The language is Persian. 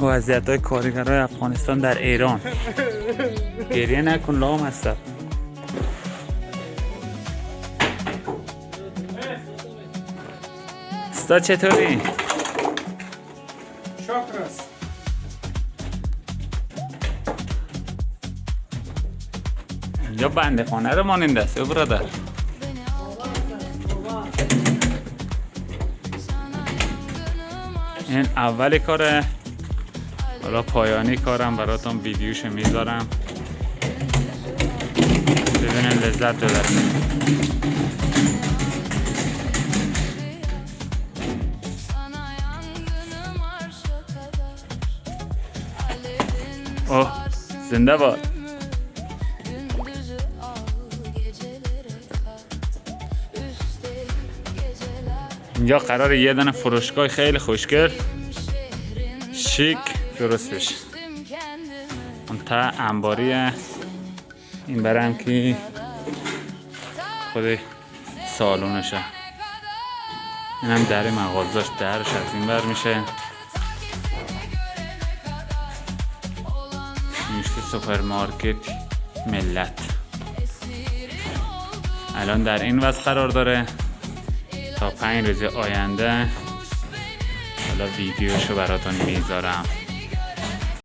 وضعیت‌های کارگرای افغانستان در ایران. گریه نکن لام هستم. ستا چطوری؟ شکر است. اینجا بنده خانه رو ماننده است برادر. این اول کاره، حالا پایانی کارم براتون ویدیوش میذارم ببینن لذت ببرید. اوه زنده باد. اینجا قراره یه دونه فروشگاه خیلی خوشگل شیک درست بشه. اون تا انباریه، این برم که خود سالونشه. این هم در مغازش درش از این بر میشه. میشه سوپرمارکت ملت. الان در این وضع قرار داره. تا 5 روز آینده حالا ویدیوشو براتون میذارم.